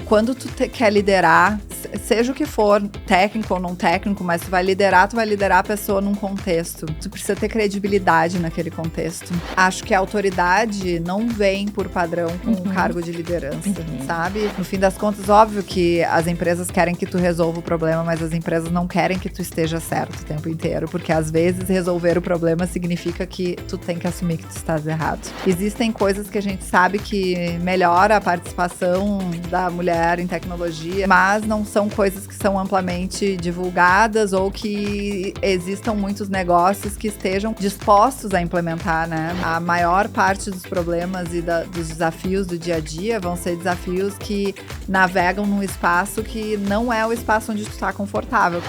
quando tu quer liderar, seja o que for, técnico ou não técnico, mas tu vai liderar a pessoa num contexto. Tu precisa ter credibilidade naquele contexto. Acho que a autoridade não vem por padrão com um cargo de liderança, sabe? No fim das contas, óbvio que as empresas querem que tu resolva o problema, mas as empresas não querem que tu esteja certo o tempo inteiro, porque às vezes resolver o problema significa que tu tem que assumir que tu estás errado. Existem coisas que a gente sabe que melhora a participação da mulher em tecnologia, mas não são coisas que são amplamente divulgadas ou que existam muitos negócios que estejam dispostos a implementar, né? A maior parte dos problemas e dos desafios do dia a dia vão ser desafios que navegam num espaço que não é o espaço onde tu está confortável.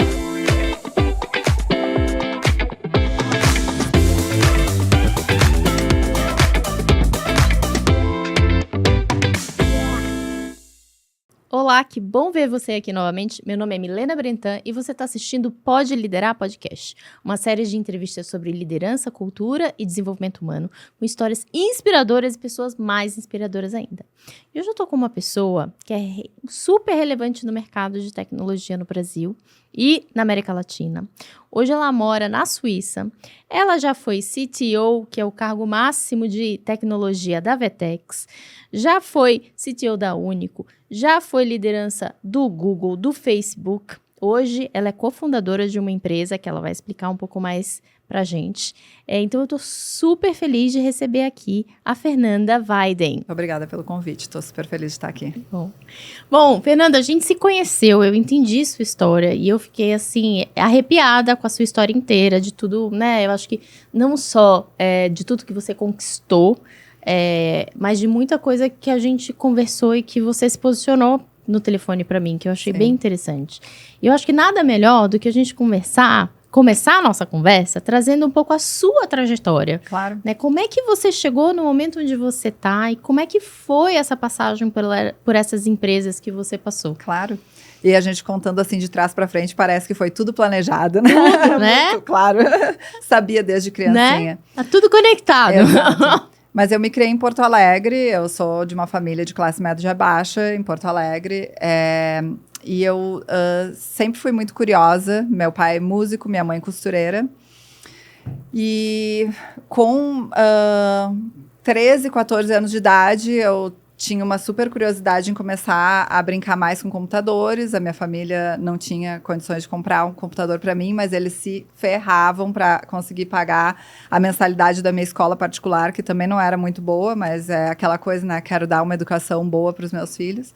Olá, que bom ver você aqui novamente. Meu nome é Milena Brentan e você está assistindo Pode Liderar Podcast, uma série de entrevistas sobre liderança, cultura e desenvolvimento humano, com histórias inspiradoras e pessoas mais inspiradoras ainda. E hoje eu estou com uma pessoa que é super relevante no mercado de tecnologia no Brasil e na América Latina. Hoje ela mora na Suíça. Ela já foi CTO, que é o cargo máximo de tecnologia da Vetex, já foi CTO da Único, já foi liderança do Google, do Facebook. Hoje ela é cofundadora de uma empresa que ela vai explicar um pouco mais pra gente. Então eu tô super feliz de receber aqui a Fernanda Weiden. Obrigada pelo convite, tô super feliz de estar aqui. Bom, Fernanda, a gente se conheceu, eu entendi sua história e eu fiquei assim, arrepiada com a sua história inteira, de tudo, né? Eu acho que não só de tudo que você conquistou, mas de muita coisa que a gente conversou e que você se posicionou no telefone pra mim, que eu achei bem interessante. E eu acho que nada melhor do que a gente começar a nossa conversa trazendo um pouco a sua trajetória. Claro. Né? Como é que você chegou no momento onde você tá e como é que foi essa passagem por essas empresas que você passou? Claro. E a gente contando assim de trás pra frente, parece que foi tudo planejado, né? Tudo, né? Muito claro. Sabia desde criancinha. Né? Tá tudo conectado. Exato. Mas eu me criei em Porto Alegre, eu sou de uma família de classe média baixa em Porto Alegre, e eu sempre fui muito curiosa. Meu pai é músico, minha mãe costureira. E com 13, 14 anos de idade, eu tinha uma super curiosidade em começar a brincar mais com computadores. A minha família não tinha condições de comprar um computador para mim, mas eles se ferravam para conseguir pagar a mensalidade da minha escola particular, que também não era muito boa, mas é aquela coisa, né? Quero dar uma educação boa para os meus filhos.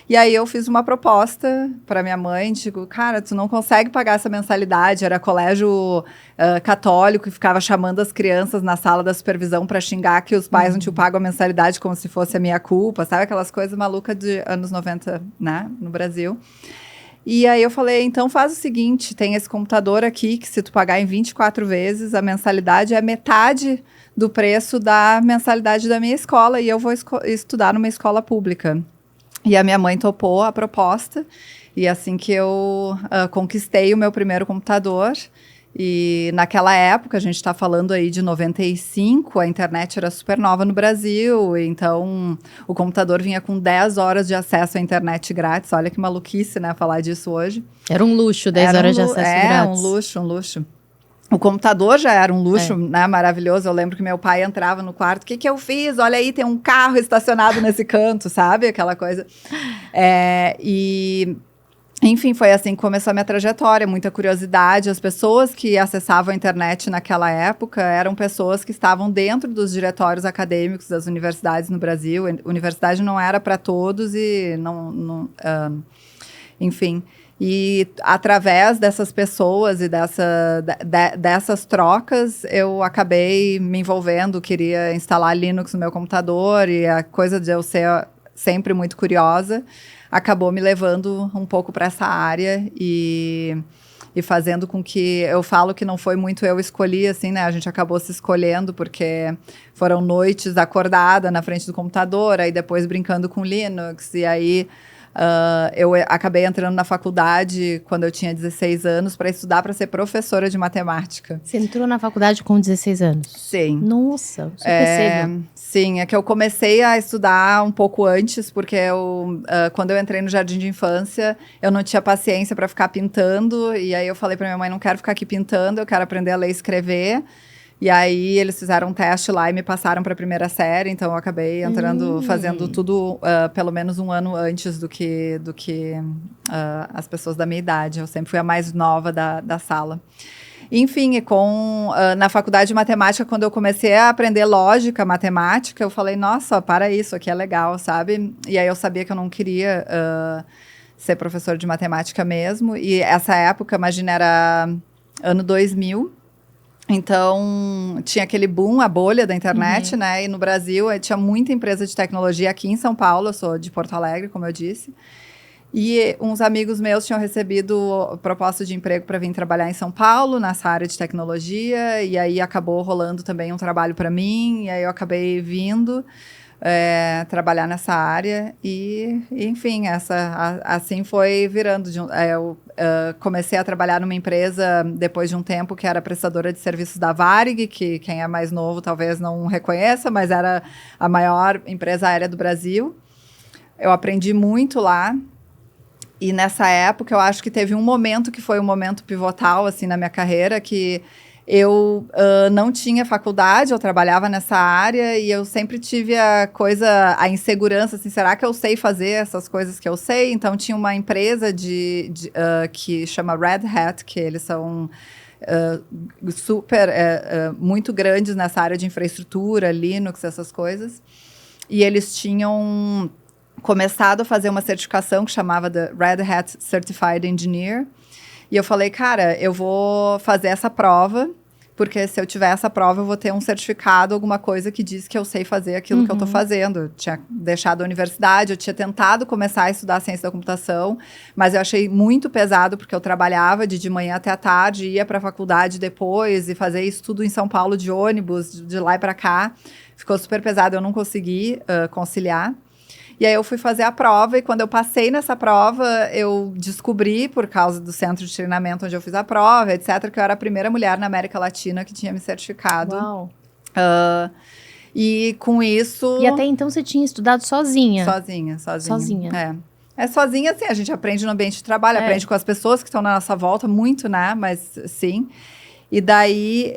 E aí eu fiz uma proposta para minha mãe, digo, cara, tu não consegue pagar essa mensalidade, era colégio católico e ficava chamando as crianças na sala da supervisão para xingar que os pais não te pagam a mensalidade como se fosse a minha culpa, sabe? Aquelas coisas malucas de anos 90, né, no Brasil. E aí eu falei, então faz o seguinte, tem esse computador aqui que se tu pagar em 24 vezes, a mensalidade é metade do preço da mensalidade da minha escola e eu vou estudar numa escola pública. E a minha mãe topou a proposta, e assim que eu conquistei o meu primeiro computador, e naquela época, a gente está falando aí de 95, a internet era super nova no Brasil, então o computador vinha com 10 horas de acesso à internet grátis. Olha que maluquice, né, falar disso hoje. Era um luxo, 10 horas de acesso grátis. Um luxo. O computador já era um luxo, né, maravilhoso. Eu lembro que meu pai entrava no quarto, o que eu fiz? Olha aí, tem um carro estacionado nesse canto, sabe? Aquela coisa. Enfim, foi assim que começou a minha trajetória, muita curiosidade. As pessoas que acessavam a internet naquela época eram pessoas que estavam dentro dos diretórios acadêmicos das universidades no Brasil. A universidade não era para todos e enfim... E através dessas pessoas e dessas trocas, eu acabei me envolvendo, queria instalar Linux no meu computador, e a coisa de eu ser sempre muito curiosa acabou me levando um pouco para essa área e fazendo com que, eu falo que não foi muito eu escolhi, assim, né, a gente acabou se escolhendo, porque foram noites acordada na frente do computador, aí depois brincando com Linux, e aí... Eu acabei entrando na faculdade quando eu tinha 16 anos para estudar para ser professora de matemática. Você entrou na faculdade com 16 anos? Sim. Nossa, super cedo. Sim, é que eu comecei a estudar um pouco antes, porque quando eu entrei no jardim de infância, eu não tinha paciência para ficar pintando, e aí eu falei para minha mãe, não quero ficar aqui pintando, eu quero aprender a ler e escrever. E aí eles fizeram um teste lá e me passaram para a primeira série, então eu acabei entrando, fazendo tudo pelo menos um ano antes do que as pessoas da minha idade. Eu sempre fui a mais nova da sala. Enfim, na faculdade de matemática, quando eu comecei a aprender lógica, matemática, eu falei, nossa, para isso, aqui é legal, sabe? E aí eu sabia que eu não queria ser professora de matemática mesmo. E essa época, imagina, era ano 2000. Então, tinha aquele boom, a bolha da internet, né? E no Brasil, tinha muita empresa de tecnologia aqui em São Paulo. Eu sou de Porto Alegre, como eu disse. E uns amigos meus tinham recebido proposta de emprego para vir trabalhar em São Paulo, nessa área de tecnologia. E aí, acabou rolando também um trabalho para mim. E aí, eu acabei vindo trabalhar nessa área. E enfim, assim foi virando. Eu comecei a trabalhar numa empresa depois de um tempo que era prestadora de serviços da Varig, que quem é mais novo talvez não reconheça, mas era a maior empresa aérea do Brasil. Eu aprendi muito lá. E nessa época, eu acho que teve um momento que foi um momento pivotal, assim, na minha carreira, que eu não tinha faculdade, eu trabalhava nessa área e eu sempre tive a insegurança, assim, será que eu sei fazer essas coisas que eu sei? Então, tinha uma empresa que chama Red Hat, que eles são muito grandes nessa área de infraestrutura, Linux, essas coisas. E eles tinham começado a fazer uma certificação que chamava de Red Hat Certified Engineer. E eu falei, cara, eu vou fazer essa prova, porque se eu tiver essa prova, eu vou ter um certificado, alguma coisa que diz que eu sei fazer aquilo que eu estou fazendo. Eu tinha deixado a universidade, eu tinha tentado começar a estudar ciência da computação, mas eu achei muito pesado, porque eu trabalhava de manhã até a tarde, ia para a faculdade depois, e fazer isso tudo em São Paulo de ônibus, de lá e para cá. Ficou super pesado, eu não consegui conciliar. E aí eu fui fazer a prova e quando eu passei nessa prova, eu descobri, por causa do centro de treinamento onde eu fiz a prova, etc., que eu era a primeira mulher na América Latina que tinha me certificado. Uau! E com isso... E até então você tinha estudado sozinha? Sozinha. É sozinha, assim, a gente aprende no ambiente de trabalho, aprende com as pessoas que estão na nossa volta, muito, né? Mas sim. E daí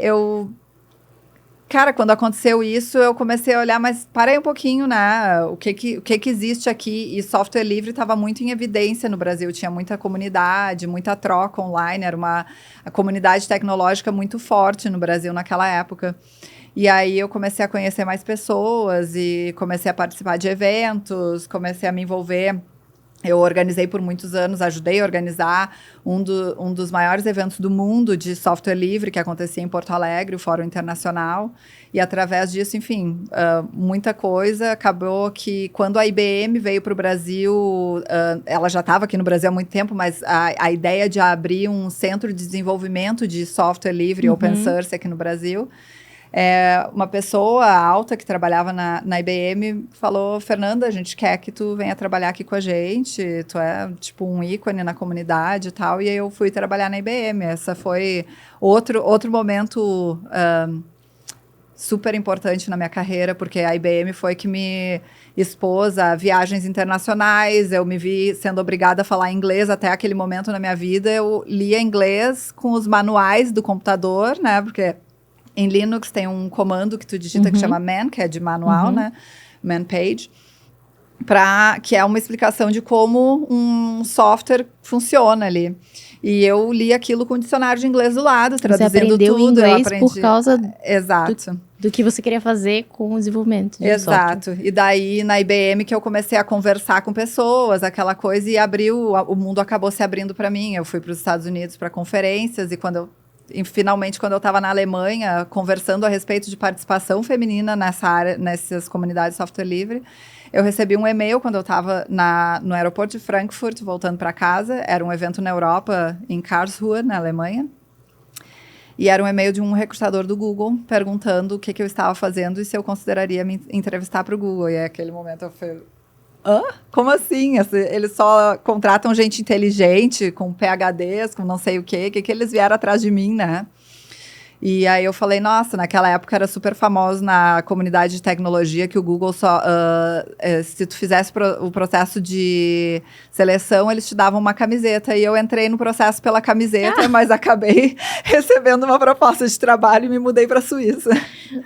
Cara, quando aconteceu isso, eu comecei a olhar, mas parei um pouquinho, né? O que existe aqui? E software livre estava muito em evidência no Brasil. Tinha muita comunidade, muita troca online. Era a comunidade tecnológica muito forte no Brasil naquela época. E aí eu comecei a conhecer mais pessoas e comecei a participar de eventos, comecei a me envolver. Eu organizei por muitos anos, ajudei a organizar um dos maiores eventos do mundo de software livre que acontecia em Porto Alegre, o Fórum Internacional. E através disso, enfim, muita coisa. Acabou que quando a IBM veio para o Brasil, ela já estava aqui no Brasil há muito tempo, mas a ideia de abrir um centro de desenvolvimento de software livre, open source aqui no Brasil... uma pessoa alta que trabalhava na IBM falou, Fernanda, a gente quer que tu venha trabalhar aqui com a gente, tu é tipo um ícone na comunidade e tal, e aí eu fui trabalhar na IBM. Essa foi outro momento super importante na minha carreira, porque a IBM foi que me expôs a viagens internacionais, eu me vi sendo obrigada a falar inglês até aquele momento na minha vida, eu lia inglês com os manuais do computador, né, porque... Em Linux tem um comando que tu digita que chama man, que é de manual, né? Man page. Que é uma explicação de como um software funciona ali. E eu li aquilo com o dicionário de inglês do lado, traduzindo tudo. Você aprendeu inglês por causa Exato. do que você queria fazer com o desenvolvimento de Exato. software. E daí, na IBM, que eu comecei a conversar com pessoas, aquela coisa, e o mundo acabou se abrindo para mim. Eu fui para os Estados Unidos para conferências, e finalmente, quando eu estava na Alemanha, conversando a respeito de participação feminina nessa área, nessas comunidades de software livre, eu recebi um e-mail quando eu estava no aeroporto de Frankfurt, voltando para casa. Era um evento na Europa, em Karlsruhe, na Alemanha. E era um e-mail de um recrutador do Google, perguntando o que eu estava fazendo e se eu consideraria me entrevistar para o Google. E naquele momento eu falei, hã? Como assim? Eles só contratam gente inteligente, com PhDs, com não sei o quê. O que eles vieram atrás de mim, né? E aí eu falei, nossa, naquela época era super famoso na comunidade de tecnologia que o Google só, se tu fizesse o processo de seleção, eles te davam uma camiseta. E eu entrei no processo pela camiseta, mas acabei recebendo uma proposta de trabalho e me mudei para a Suíça.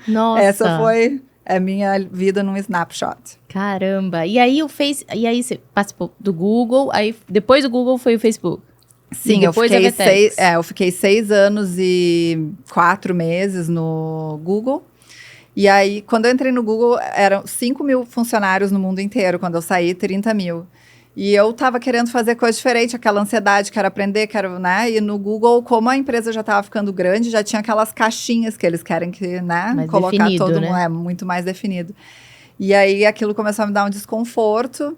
Nossa. Essa foi a minha vida num snapshot. Caramba. E aí você participou do Google, aí depois do Google foi o Facebook. Sim, eu fiquei 6 anos e 4 meses no Google. E aí, quando eu entrei no Google, eram 5 mil funcionários no mundo inteiro. Quando eu saí, 30 mil. E eu estava querendo fazer coisa diferente, aquela ansiedade, quero aprender, né? E no Google, como a empresa já estava ficando grande, já tinha aquelas caixinhas que eles querem que, né? Mais colocar definido, todo né? mundo, muito mais definido. E aí, aquilo começou a me dar um desconforto.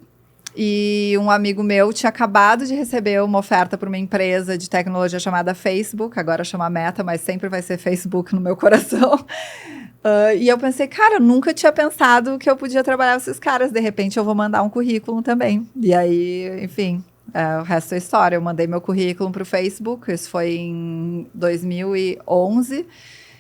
E um amigo meu tinha acabado de receber uma oferta para uma empresa de tecnologia chamada Facebook, agora chama Meta, mas sempre vai ser Facebook no meu coração. E eu pensei, cara, eu nunca tinha pensado que eu podia trabalhar com esses caras, de repente eu vou mandar um currículo também. E aí, enfim, o resto é história. Eu mandei meu currículo para o Facebook, isso foi em 2011.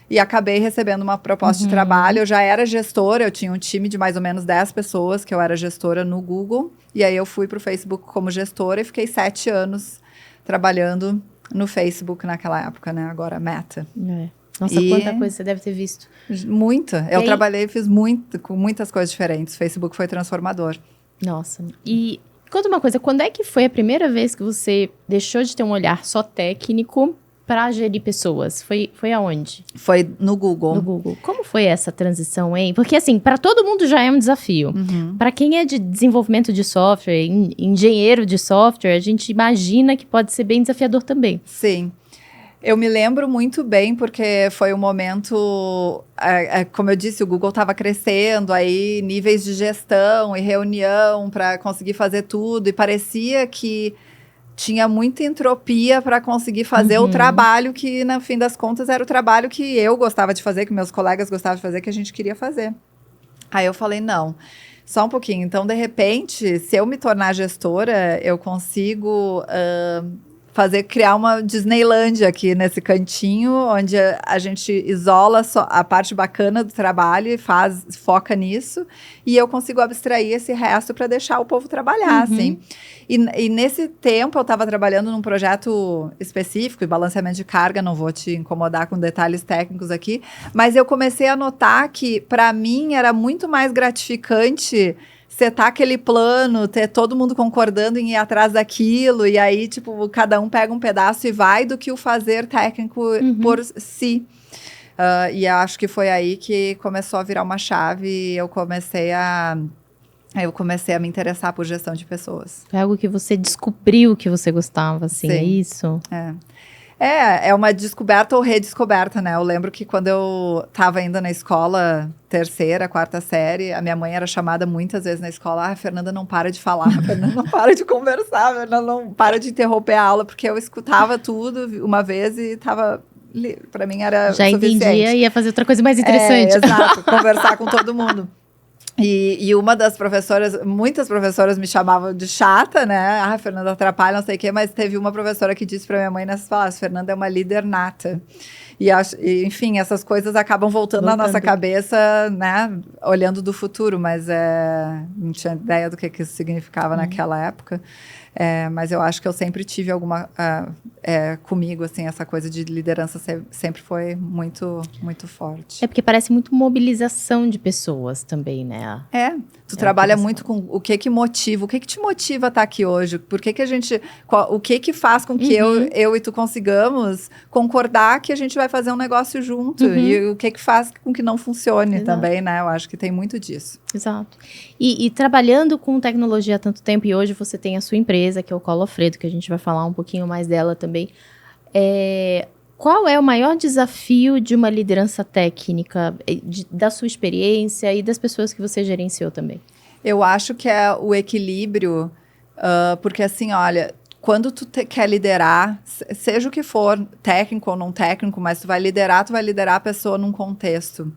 E acabei recebendo uma proposta de trabalho. Eu já era gestora, eu tinha um time de mais ou menos 10 pessoas, que eu era gestora no Google. E aí eu fui para o Facebook como gestora e fiquei 7 anos trabalhando no Facebook naquela época, né? Agora Meta. Nossa, quanta coisa você deve ter visto. Muita. Eu trabalhei e fiz com muitas coisas diferentes. O Facebook foi transformador. Nossa. E conta uma coisa, quando é que foi a primeira vez que você deixou de ter um olhar só técnico para gerir pessoas? Foi aonde? Foi no Google. No Google. Como foi essa transição, hein? Porque, assim, para todo mundo já é um desafio. Para quem é de desenvolvimento de software, engenheiro de software, a gente imagina que pode ser bem desafiador também. Sim. Eu me lembro muito bem, porque foi um momento, como eu disse, o Google estava crescendo, aí níveis de gestão e reunião para conseguir fazer tudo, e parecia que tinha muita entropia para conseguir fazer o trabalho que, no fim das contas, era o trabalho que eu gostava de fazer, que meus colegas gostavam de fazer, que a gente queria fazer. Aí eu falei, não, só um pouquinho. Então, de repente, se eu me tornar gestora, eu consigo criar uma Disneylândia aqui nesse cantinho, onde a gente isola só a parte bacana do trabalho e foca nisso, e eu consigo abstrair esse resto para deixar o povo trabalhar, assim. E nesse tempo eu estava trabalhando num projeto específico, de balanceamento de carga, não vou te incomodar com detalhes técnicos aqui, mas eu comecei a notar que, para mim, era muito mais gratificante setar aquele plano, ter todo mundo concordando em ir atrás daquilo, e aí, tipo, cada um pega um pedaço e vai, do que o fazer técnico por si. E acho que foi aí que começou a virar uma chave e eu comecei a me interessar por gestão de pessoas. Foi algo que você descobriu que você gostava, assim, é isso? É uma descoberta ou redescoberta, né? Eu lembro que quando eu estava ainda na escola, 3ª, 4ª série, a minha mãe era chamada muitas vezes na escola, a Fernanda não para de falar, a Fernanda não para de conversar, a Fernanda não para de interromper a aula, porque eu escutava tudo uma vez e estava... Para mim era já suficiente. entendia e ia fazer outra coisa mais interessante. Exato, conversar com todo mundo. E uma das professoras, muitas professoras me chamavam de chata, né? Ah, Fernanda atrapalha, não sei o quê, mas teve uma professora que disse para minha mãe nessas palavras, Fernanda é uma líder nata. E, enfim, essas coisas acabam voltando na nossa cabeça, né? Olhando do futuro, mas não tinha ideia do que isso significava naquela época. Mas eu acho que eu sempre tive alguma... comigo, assim, essa coisa de liderança sempre foi muito, muito forte. É porque parece muito mobilização de pessoas também, né? Tu trabalha muito com o que motiva, o que te motiva a estar aqui hoje, por que a gente... o que faz com que eu e tu consigamos concordar que a gente vai fazer um negócio junto, e o que faz com que não funcione também, né? Eu acho que tem muito disso. Exato. E trabalhando com tecnologia há tanto tempo, e hoje você tem a sua empresa, que é o Colo Alfredo, que a gente vai falar um pouquinho mais dela também. Qual é o maior desafio de uma liderança técnica, da sua experiência e das pessoas que você gerenciou também? Eu acho que é o equilíbrio, porque assim, olha, quando tu quer liderar, seja o que for, técnico ou não técnico, mas tu vai liderar a pessoa num contexto.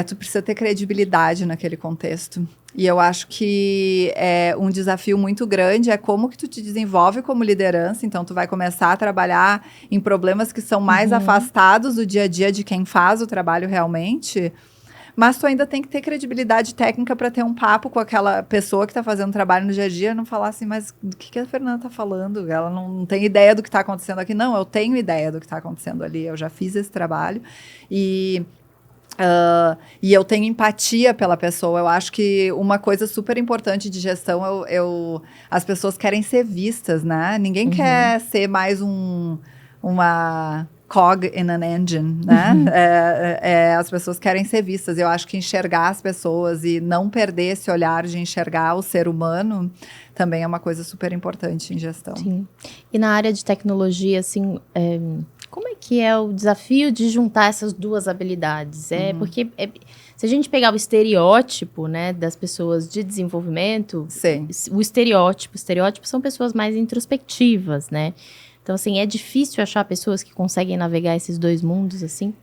Tu precisa ter credibilidade naquele contexto. E eu acho que um desafio muito grande é como que tu te desenvolve como liderança. Então, tu vai começar a trabalhar em problemas que são mais afastados do dia a dia de quem faz o trabalho realmente. Mas tu ainda tem que ter credibilidade técnica para ter um papo com aquela pessoa que está fazendo trabalho no dia a dia, não falar assim, mas do que a Fernanda está falando? Ela não tem ideia do que está acontecendo aqui. Não, eu tenho ideia do que está acontecendo ali. Eu já fiz esse trabalho e eu tenho empatia pela pessoa. Eu acho que uma coisa super importante de gestão, as pessoas querem ser vistas, né? Ninguém quer ser mais uma cog in an engine, né? As pessoas querem ser vistas. Eu acho que enxergar as pessoas e não perder esse olhar de enxergar o ser humano também é uma coisa super importante em gestão. Sim. E na área de tecnologia, assim, como é que é o desafio de juntar essas duas habilidades? Porque se a gente pegar o estereótipo, né, das pessoas de desenvolvimento, Sim. o estereótipo são pessoas mais introspectivas, né? Então, assim, é difícil achar pessoas que conseguem navegar esses dois mundos, assim?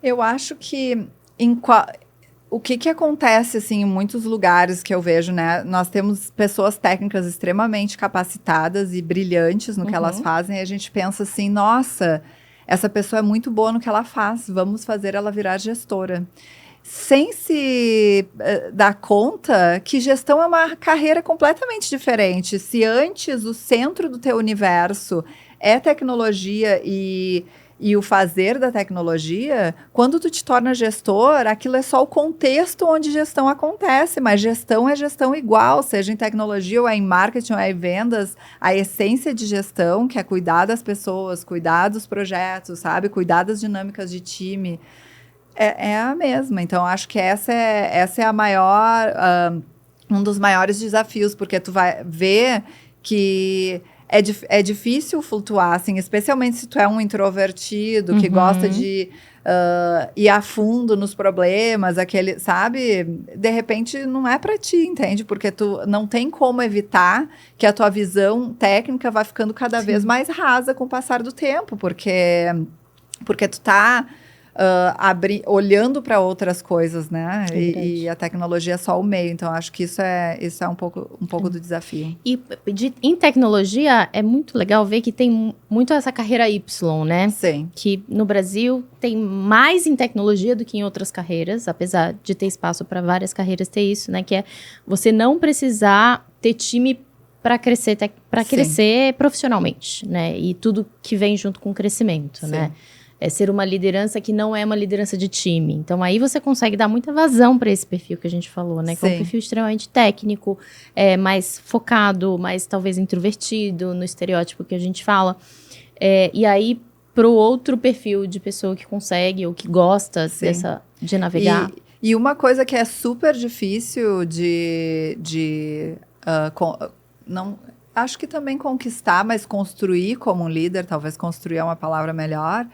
Eu acho que o que acontece, assim, em muitos lugares que eu vejo, né? Nós temos pessoas técnicas extremamente capacitadas e brilhantes no que elas fazem, e a gente pensa assim, nossa, essa pessoa é muito boa no que ela faz, vamos fazer ela virar gestora. Sem se dar conta que gestão é uma carreira completamente diferente. Se antes o centro do teu universo é tecnologia e o fazer da tecnologia, quando tu te torna gestor, aquilo é só o contexto onde gestão acontece, mas gestão é gestão igual, seja em tecnologia ou em marketing ou em vendas, a essência de gestão, que é cuidar das pessoas, cuidar dos projetos, sabe? Cuidar das dinâmicas de time, é a mesma. Então, acho que essa é a maior, um dos maiores desafios, porque tu vai ver que é difícil flutuar, assim, especialmente se tu é um introvertido que gosta de ir a fundo nos problemas, sabe? De repente não é para ti, entende? Porque tu não tem como evitar que a tua visão técnica vá ficando cada vez mais rasa com o passar do tempo, porque tu tá olhando para outras coisas, né? E a tecnologia é só o meio. Então, acho que isso é um pouco do desafio. E em tecnologia, é muito legal ver que tem muito essa carreira Y, né? Sim. Que no Brasil tem mais em tecnologia do que em outras carreiras, apesar de ter espaço para várias carreiras ter isso, né? Que é você não precisar ter time para crescer profissionalmente, né? E tudo que vem junto com o crescimento, né? É ser uma liderança que não é uma liderança de time. Então, aí você consegue dar muita vazão para esse perfil que a gente falou, né? Que é um perfil extremamente técnico, mais focado, mais talvez introvertido, no estereótipo que a gente fala. E aí, pro outro perfil de pessoa que consegue ou que gosta de navegar. E uma coisa que é super difícil não, acho que também conquistar, mas construir como um líder, talvez construir é uma palavra melhor,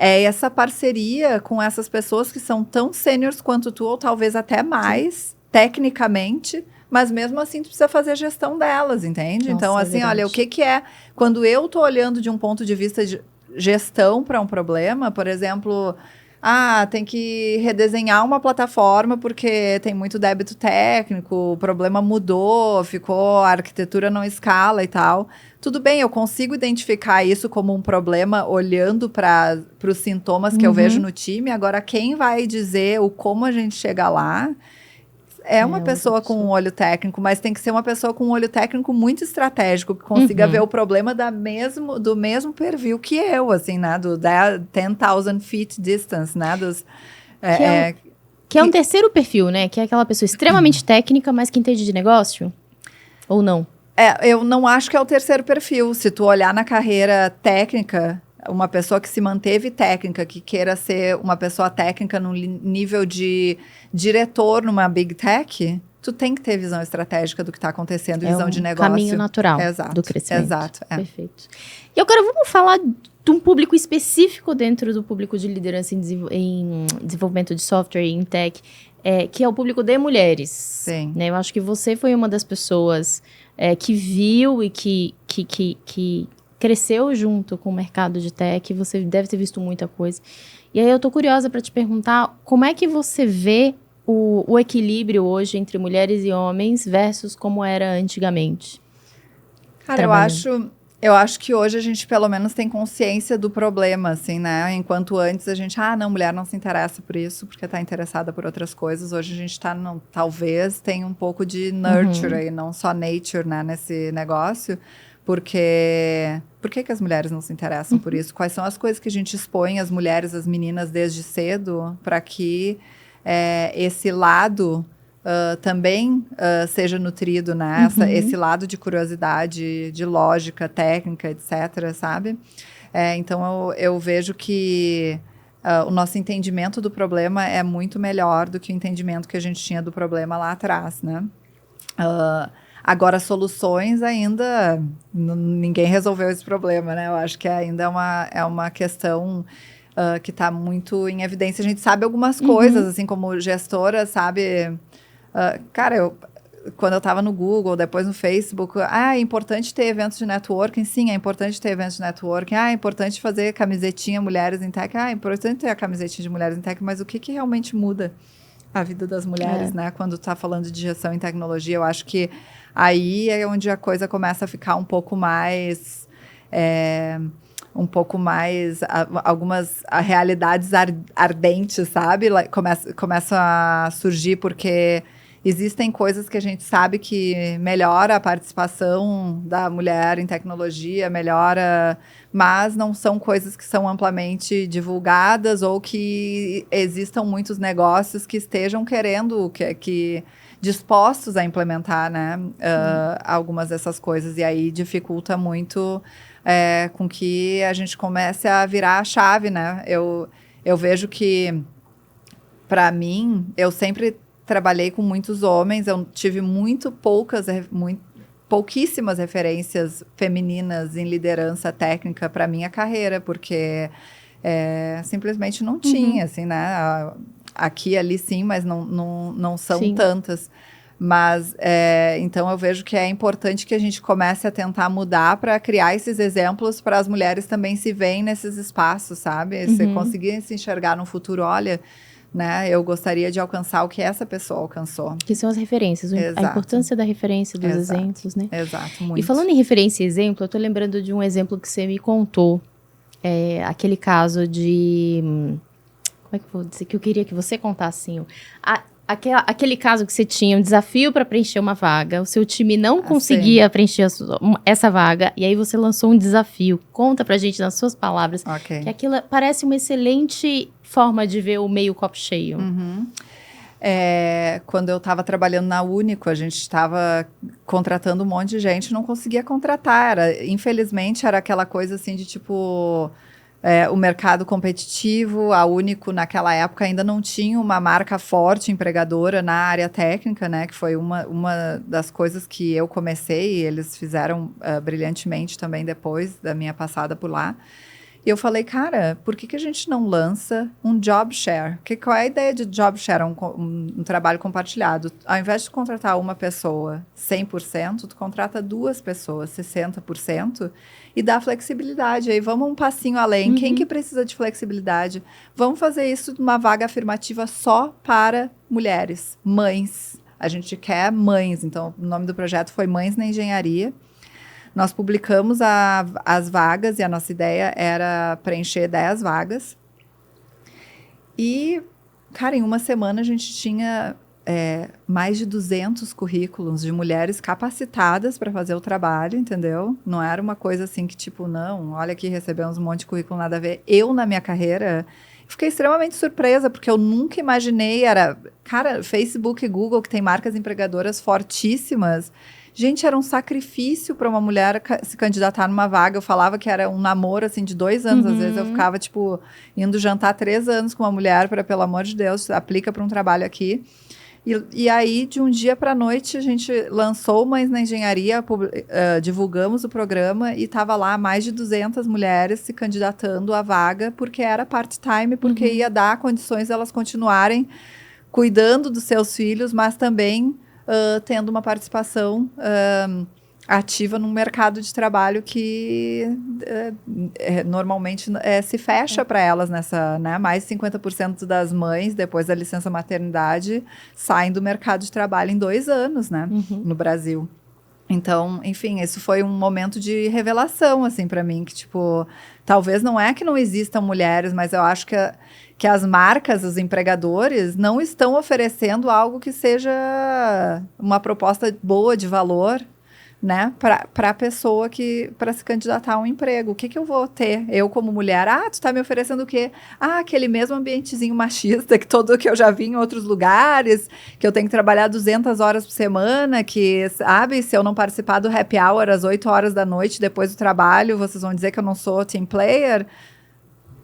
é essa parceria com essas pessoas que são tão sêniores quanto tu, ou talvez até mais, tecnicamente, mas mesmo assim tu precisa fazer a gestão delas, entende? Então, assim, olha, o que é... Quando eu tô olhando de um ponto de vista de gestão para um problema, por exemplo... tem que redesenhar uma plataforma porque tem muito débito técnico, o problema mudou, a arquitetura não escala e tal. Tudo bem, eu consigo identificar isso como um problema olhando para os sintomas que eu vejo no time. Agora, quem vai dizer como a gente chega lá é uma pessoa com um olho técnico, mas tem que ser uma pessoa com um olho técnico muito estratégico, que consiga ver o problema do mesmo perfil que eu, assim, né? Do 10,000 feet distance, né? Que é um terceiro perfil, né? Que é aquela pessoa extremamente técnica, mas que entende de negócio? Ou não? Eu não acho que é o terceiro perfil. Se tu olhar na carreira técnica... Uma pessoa que se manteve técnica, que queira ser uma pessoa técnica no nível de diretor numa big tech, tu tem que ter visão estratégica do que está acontecendo, visão de negócio. É um caminho natural do crescimento. Exato. Perfeito. E agora vamos falar de um público específico dentro do público de liderança em desenvolvimento de software e em tech, que é o público de mulheres. Sim. Né? Eu acho que você foi uma das pessoas que viu e que cresceu junto com o mercado de tech, você deve ter visto muita coisa. E aí eu tô curiosa para te perguntar, como é que você vê o equilíbrio hoje entre mulheres e homens versus como era antigamente? Cara, eu acho que hoje a gente pelo menos tem consciência do problema, assim, né? Enquanto antes a gente, não, mulher não se interessa por isso porque tá interessada por outras coisas. Hoje a gente tá, não, talvez tenha um pouco de nurture aí, não só nature, né, nesse negócio. Porque por que as mulheres não se interessam por isso? Quais são as coisas que a gente expõe as mulheres, as meninas desde cedo para que esse lado também seja nutrido, né? Esse lado de curiosidade, de lógica, técnica, etc., sabe? Então, eu vejo que o nosso entendimento do problema é muito melhor do que o entendimento que a gente tinha do problema lá atrás, né? Agora, soluções ainda... Ninguém resolveu esse problema, né? Eu acho que ainda é uma questão... que está muito em evidência. A gente sabe algumas coisas, assim, como gestora, sabe... cara, quando eu estava no Google, depois no Facebook, é importante ter eventos de networking. Sim, é importante ter eventos de networking. É importante fazer camisetinha Mulheres em Tech. É importante ter a camisetinha de Mulheres em Tech, mas o que realmente muda a vida das mulheres, né? Quando está falando de gestão em tecnologia, eu acho que aí é onde a coisa começa a ficar um pouco mais... algumas realidades ardentes, sabe? Começam a surgir porque existem coisas que a gente sabe que melhora a participação da mulher em tecnologia, mas não são coisas que são amplamente divulgadas ou que existam muitos negócios que estejam querendo, que dispostos a implementar, né, algumas dessas coisas, e aí dificulta muito com que a gente comece a virar a chave, né? Eu vejo que, para mim, eu sempre trabalhei com muitos homens, eu tive pouquíssimas referências femininas em liderança técnica para minha carreira, porque simplesmente não tinha, assim, né? Aqui, ali, sim, mas não são tantas. Mas, então, eu vejo que é importante que a gente comece a tentar mudar para criar esses exemplos para as mulheres também se verem nesses espaços, sabe? Se conseguirem se enxergar no futuro, olha... Né? Eu gostaria de alcançar o que essa pessoa alcançou. Que são as referências, a importância da referência, dos exemplos, né? Exato, muito. E falando em referência e exemplo, eu tô lembrando de um exemplo que você me contou. Aquele caso de... Como é que eu vou dizer? Que eu queria que você contasse, assim. Aquele caso que você tinha um desafio para preencher uma vaga, o seu time não conseguia preencher essa vaga, e aí você lançou um desafio. Conta pra gente nas suas palavras, que aquilo parece uma excelente forma de ver o meio copo cheio. Quando eu estava trabalhando na Único, a gente estava contratando um monte de gente, não conseguia contratar. Infelizmente, era aquela coisa assim de tipo... o mercado competitivo, a Único naquela época ainda não tinha uma marca forte empregadora na área técnica, né? Que foi uma das coisas que eu comecei e eles fizeram brilhantemente também depois da minha passada por lá. E eu falei, cara, por que a gente não lança um job share? Qual é a ideia de job share? Um trabalho compartilhado. Ao invés de contratar uma pessoa 100%, tu contrata 2 pessoas 60% e dá flexibilidade. Aí vamos um passinho além. Quem que precisa de flexibilidade? Vamos fazer isso numa vaga afirmativa só para mulheres, mães. A gente quer mães. Então, o nome do projeto foi Mães na Engenharia. Nós publicamos as vagas e a nossa ideia era preencher 10 vagas. E, cara, em uma semana a gente tinha mais de 200 currículos de mulheres capacitadas para fazer o trabalho, entendeu? Não era uma coisa assim que, tipo, não, olha aqui, recebemos um monte de currículo, nada a ver. Eu, na minha carreira, fiquei extremamente surpresa, porque eu nunca imaginei, cara, Facebook e Google, que tem marcas empregadoras fortíssimas. Gente, era um sacrifício para uma mulher se candidatar numa vaga. Eu falava que era um namoro, assim, de 2 anos. Às vezes eu ficava, tipo, indo jantar 3 anos com uma mulher para, pelo amor de Deus, aplica para um trabalho aqui. E aí, de um dia para a noite, a gente lançou Mães na Engenharia, divulgamos o programa e estava lá mais de 200 mulheres se candidatando à vaga, porque era part-time, porque ia dar condições de elas continuarem cuidando dos seus filhos, mas também... tendo uma participação ativa num mercado de trabalho que normalmente se fecha para elas nessa, né? Mais de 50% das mães, depois da licença maternidade, saem do mercado de trabalho em 2 anos, né? No Brasil. Então, enfim, isso foi um momento de revelação, assim, para mim, que, tipo, talvez não é que não existam mulheres, mas eu acho que as marcas, os empregadores, não estão oferecendo algo que seja uma proposta boa de valor, né, para a pessoa para se candidatar a um emprego. O que eu vou ter? Eu, como mulher, tu tá me oferecendo o quê? Aquele mesmo ambientezinho machista que eu já vi em outros lugares, que eu tenho que trabalhar 200 horas por semana, que, sabe, se eu não participar do happy hour às 8 horas da noite, depois do trabalho, vocês vão dizer que eu não sou team player?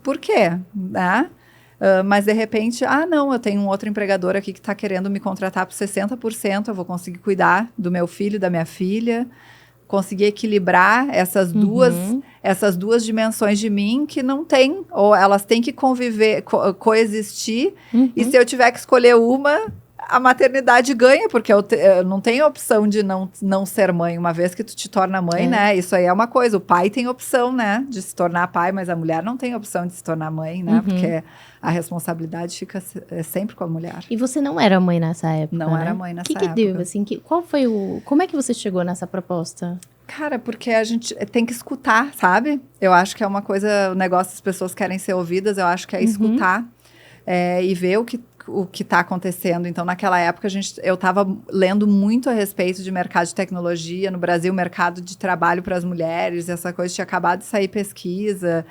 Por quê? Né? Mas, de repente, não, eu tenho um outro empregador aqui que está querendo me contratar por 60%, eu vou conseguir cuidar do meu filho, da minha filha, conseguir equilibrar essas duas dimensões de mim que não tem, ou elas têm que conviver, coexistir, e se eu tiver que escolher uma, a maternidade ganha, porque eu não tenho opção de não ser mãe, uma vez que tu te torna mãe, né? Isso aí é uma coisa, o pai tem opção, né, de se tornar pai, mas a mulher não tem opção de se tornar mãe, né, porque a responsabilidade fica sempre com a mulher. E você não era mãe nessa época, Não era mãe nessa época. O que deu, assim, como é que você chegou nessa proposta? Cara, porque a gente tem que escutar, sabe? Eu acho que é uma coisa, o negócio das pessoas querem ser ouvidas, eu acho que é escutar e ver o que está acontecendo. Então, naquela época, eu estava lendo muito a respeito de mercado de tecnologia no Brasil, mercado de trabalho para as mulheres, essa coisa, tinha acabado de sair pesquisa.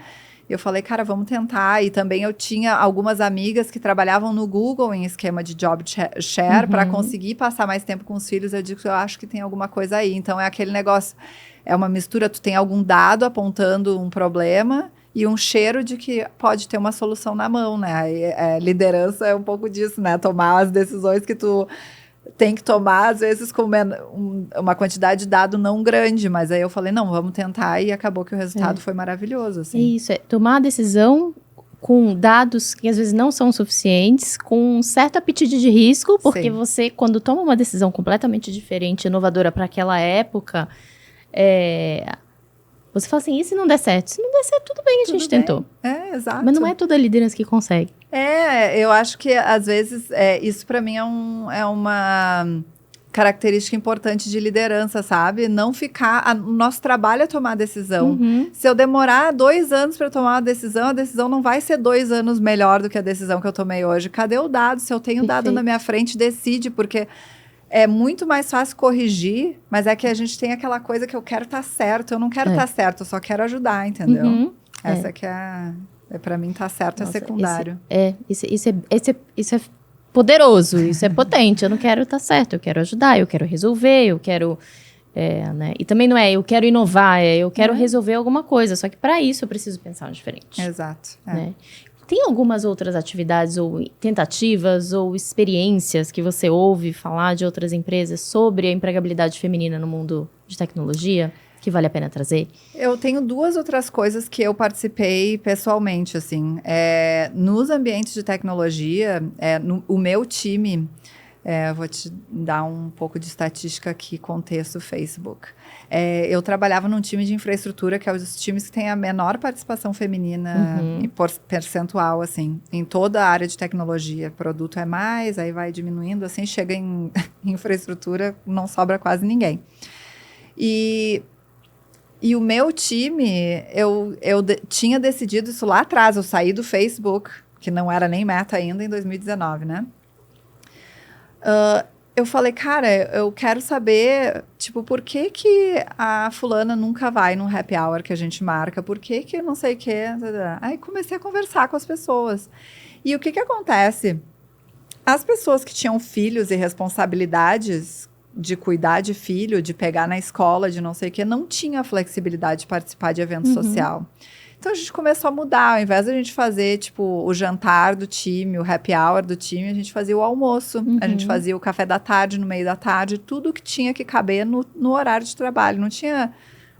Eu falei, cara, vamos tentar. E também eu tinha algumas amigas que trabalhavam no Google em esquema de job share para conseguir passar mais tempo com os filhos. Eu digo, eu acho que tem alguma coisa aí. Então, é aquele negócio, é uma mistura, tu tem algum dado apontando um problema e um cheiro de que pode ter uma solução na mão, né? Liderança é um pouco disso, né? Tomar as decisões que tu tem que tomar, às vezes, com uma quantidade de dado não grande. Mas aí eu falei, não, vamos tentar. E acabou que o resultado foi maravilhoso, assim. Isso, tomar a decisão com dados que às vezes não são suficientes, com um certo apetite de risco, porque você, quando toma uma decisão completamente diferente, inovadora para aquela época, você fala assim, e se não der certo? Se não der certo, tudo bem, a gente tentou. Exato. Mas não é toda liderança que consegue. Eu acho que, às vezes, isso para mim é uma característica importante de liderança, sabe? Não ficar... O nosso trabalho é tomar decisão. Se eu demorar 2 anos para tomar a decisão não vai ser 2 anos melhor do que a decisão que eu tomei hoje. Cadê o dado? Se eu tenho dado na minha frente, decide, porque... É muito mais fácil corrigir, mas é que a gente tem aquela coisa que eu quero estar certo. Eu não quero estar certo, eu só quero ajudar, entendeu? Essa que pra mim, estar certo. Nossa, é secundário. Isso é poderoso, isso é potente. Eu não quero estar certo, eu quero ajudar, eu quero resolver, eu quero... né? E também não eu quero inovar, eu quero resolver alguma coisa. Só que para isso eu preciso pensar diferente. Exato. Né? Tem algumas outras atividades ou tentativas ou experiências que você ouve falar de outras empresas sobre a empregabilidade feminina no mundo de tecnologia que vale a pena trazer? Eu tenho 2 outras coisas que eu participei pessoalmente, assim. Nos ambientes de tecnologia, o meu time... vou te dar um pouco de estatística aqui, contexto Facebook. Eu trabalhava num time de infraestrutura, que é os times que têm a menor participação feminina em percentual, assim, em toda a área de tecnologia. Produto é mais, aí vai diminuindo, assim, chega em infraestrutura, não sobra quase ninguém. E o meu time, eu tinha decidido isso lá atrás, eu saí do Facebook, que não era nem meta ainda, em 2019, né? Eu falei, cara, eu quero saber, tipo, por que a fulana nunca vai num happy hour que a gente marca? Por que não sei o quê? Aí comecei a conversar com as pessoas. E o que acontece? As pessoas que tinham filhos e responsabilidades de cuidar de filho, de pegar na escola, de não sei o quê, não tinha flexibilidade de participar de evento social. Então, a gente começou a mudar. Ao invés de a gente fazer, tipo, o jantar do time, o happy hour do time, a gente fazia o almoço. A gente fazia o café da tarde, no meio da tarde. Tudo que tinha que caber no horário de trabalho. Não tinha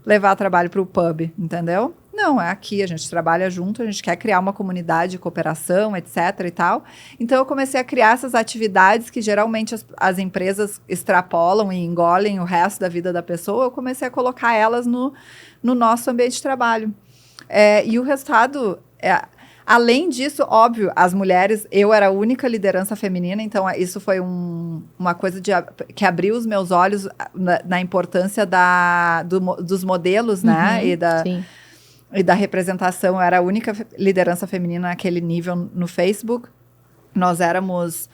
levar trabalho para o pub, entendeu? não, é aqui, a gente trabalha junto, a gente quer criar uma comunidade de cooperação, etc e tal. Então, eu comecei a criar essas atividades que geralmente as empresas extrapolam e engolem o resto da vida da pessoa, eu comecei a colocar elas no nosso ambiente de trabalho. E o resultado... Além disso, óbvio, as mulheres, eu era a única liderança feminina, então isso foi uma coisa que abriu os meus olhos na importância dos modelos, né? E da representação. Eu era a única liderança feminina naquele nível no Facebook. Nós éramos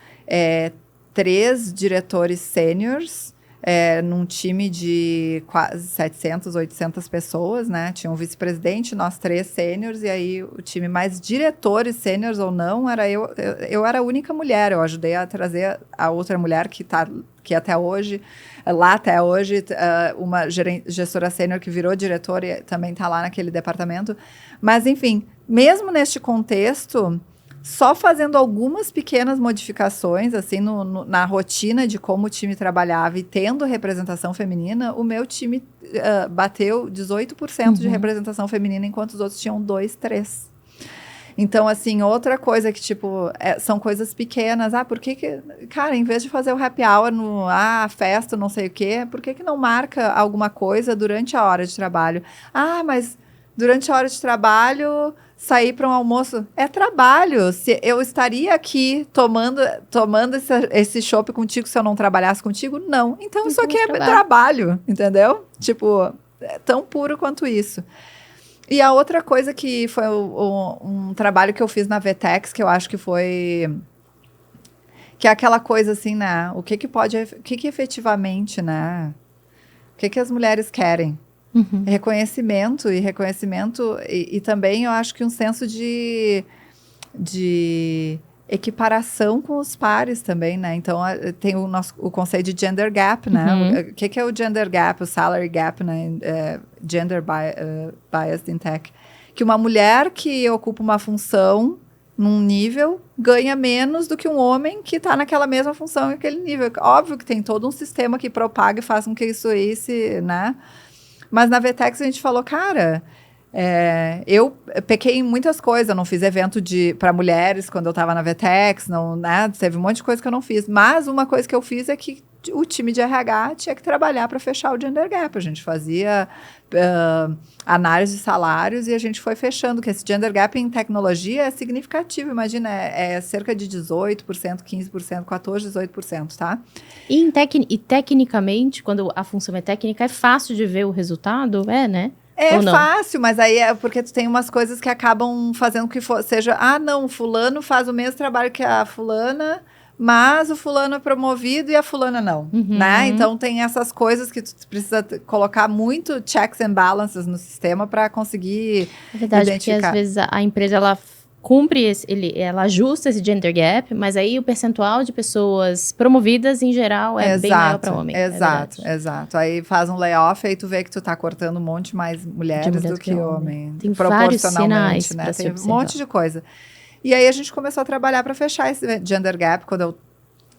3 diretores sêniores, num time de quase 700, 800 pessoas, né? Tinha um vice-presidente, nós 3 sêniores, e aí o time mais diretores sêniores ou não, era eu era a única mulher. Eu ajudei a trazer a outra mulher que até hoje, uma gestora sênior que virou diretora e também está lá naquele departamento. Mas, enfim, mesmo neste contexto... Só fazendo algumas pequenas modificações, assim, na rotina de como o time trabalhava e tendo representação feminina, o meu time bateu 18% de representação feminina, enquanto os outros tinham 2%, 3%. Então, assim, outra coisa que, tipo, são coisas pequenas. Por que cara, em vez de fazer o happy hour festa, não sei o quê, por que não marca alguma coisa durante a hora de trabalho? Mas durante a hora de trabalho... Sair para um almoço é trabalho. Se eu estaria aqui tomando esse chopp contigo se eu não trabalhasse contigo? Não. Então, isso aqui é trabalho, entendeu? Tipo, é tão puro quanto isso. E a outra coisa que foi um trabalho que eu fiz na Vetex, que eu acho que foi... Que é aquela coisa assim, né? O que efetivamente, né? O que as mulheres querem? Reconhecimento e também eu acho que um senso de equiparação com os pares também, né? Então, tem o conceito de gender gap, né? O que é o gender gap, o salary gap, né? Gender biased in tech. Que uma mulher que ocupa uma função num nível ganha menos do que um homem que está naquela mesma função naquele nível. Óbvio que tem todo um sistema que propaga e faz com que isso aí né? Mas na Vetex a gente falou, cara, eu pequei em muitas coisas. Eu não fiz evento para mulheres quando eu estava na Vetex, não, né? Teve um monte de coisa que eu não fiz. Mas uma coisa que eu fiz é que o time de RH tinha que trabalhar para fechar o gender gap. A gente fazia análise de salários e a gente foi fechando, que esse gender gap em tecnologia é significativo. Imagina, é cerca de 18%, 15%, 14%, 18%, tá? E tecnicamente, quando a função é técnica, é fácil de ver o resultado, né? É fácil, mas aí é porque tu tem umas coisas que acabam fazendo que seja... não, o fulano faz o mesmo trabalho que a fulana... Mas o fulano é promovido e a fulana não, né? Então, tem essas coisas que tu precisa colocar muito checks and balances no sistema para conseguir verdade, identificar. Porque às vezes a empresa, ela cumpre, ela ajusta esse gender gap, mas aí o percentual de pessoas promovidas, em geral, é bem maior para homem. Exato. Aí faz um layoff e tu vê que tu tá cortando um monte mais mulheres do que homem. Tem vários sinais, né? Tem um monte de coisa. E aí a gente começou a trabalhar para fechar esse gender gap. Quando eu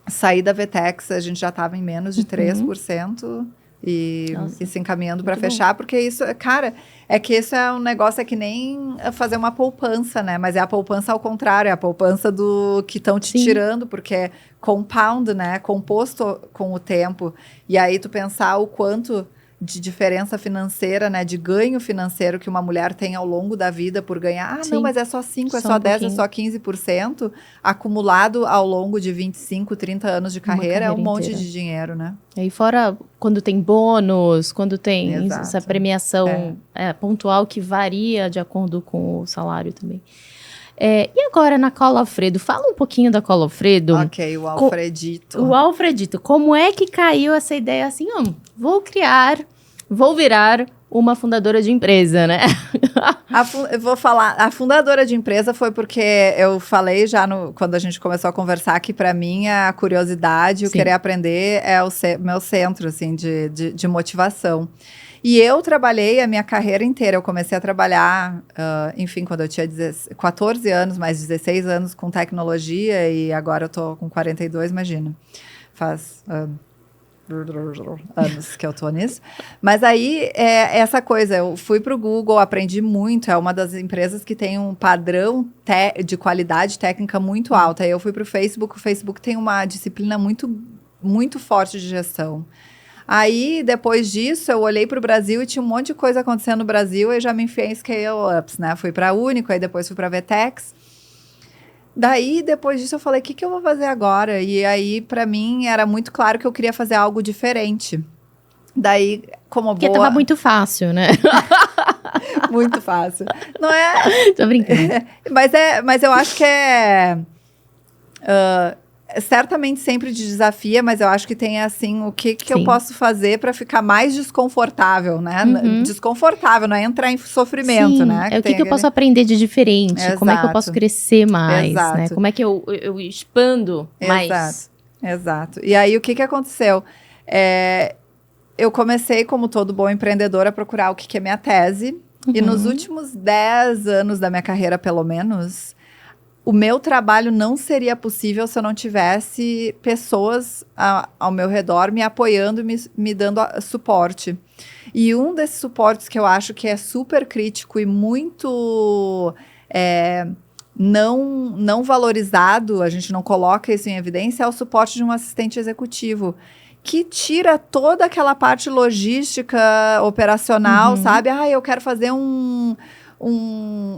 saí da Vetex, a gente já estava em menos de 3% e se encaminhando para fechar, porque isso, cara, que isso é um negócio, é que nem fazer uma poupança, né? Mas é a poupança ao contrário, é a poupança do que estão te tirando, porque é compound, né? Composto com o tempo. E aí tu pensar o quanto de diferença financeira, né, de ganho financeiro que uma mulher tem ao longo da vida por ganhar. Não, mas é só 5%, é só 10%, é só 15%, acumulado ao longo de 25, 30 anos de carreira, é um monte de dinheiro, né? E fora quando tem bônus, quando tem essa premiação pontual que varia de acordo com o salário também. E agora, na Colo Alfredo, fala um pouquinho da Colo Alfredo. Ok, o Alfredito. O Alfredito, como é que caiu essa ideia assim, vou virar uma fundadora de empresa, né? Eu vou falar, a fundadora de empresa foi porque eu falei já quando a gente começou a conversar que para mim a curiosidade, o querer aprender é o meu centro, assim, de motivação. E eu trabalhei a minha carreira inteira. Eu comecei a trabalhar, enfim, quando eu tinha 14 anos, mais 16 anos com tecnologia, e agora eu tô com 42, imagina. Faz anos que eu tô nisso. Mas aí, essa coisa, eu fui pro Google, aprendi muito, é uma das empresas que tem um padrão de qualidade técnica muito alta. Aí eu fui pro Facebook, o Facebook tem uma disciplina muito, muito forte de gestão. Aí, depois disso, eu olhei para o Brasil e tinha um monte de coisa acontecendo no Brasil e já me enfiei em scale-ups, né? Fui para a Único, aí depois fui para a Vetex. Daí, depois disso, eu falei, o que eu vou fazer agora? E aí, para mim, era muito claro que eu queria fazer algo diferente. Daí, como Porque tava muito fácil, né? Muito fácil. Não é... Tô brincando. Mas eu acho que certamente sempre de desafia, mas eu acho que tem assim, o que eu posso fazer para ficar mais desconfortável, né? Desconfortável, não é entrar em sofrimento, Sim, né? É o que eu posso aprender de diferente, Exato. Como é que eu posso crescer mais, Exato. né? Como é que eu expando mais. Exato. E aí, o que aconteceu? Eu comecei, como todo bom empreendedor, a procurar o que é minha tese. E nos últimos 10 anos da minha carreira, pelo menos, o meu trabalho não seria possível se eu não tivesse pessoas ao meu redor me apoiando e me dando suporte. E um desses suportes que eu acho que é super crítico e muito não valorizado, a gente não coloca isso em evidência, é o suporte de um assistente executivo, que tira toda aquela parte logística, operacional, sabe? Eu quero fazer um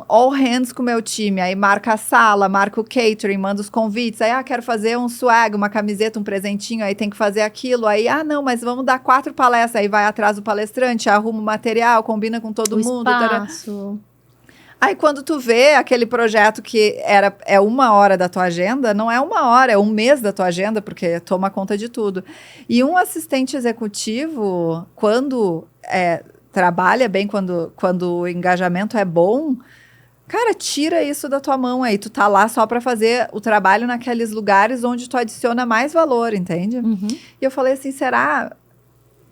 all hands com o meu time, aí marca a sala, marca o catering, manda os convites, aí quero fazer um swag, uma camiseta, um presentinho, aí tem que fazer aquilo, aí não, mas vamos dar 4 palestras, aí vai atrás do palestrante, arruma o material, combina com todo mundo. Espaço. Aí quando tu vê aquele projeto que é 1 hora da tua agenda, não é 1 hora, é 1 mês da tua agenda, porque toma conta de tudo. E um assistente executivo, quando trabalha bem, quando o engajamento é bom, cara, tira isso da tua mão aí. Tu tá lá só para fazer o trabalho naqueles lugares onde tu adiciona mais valor, entende? E eu falei assim, será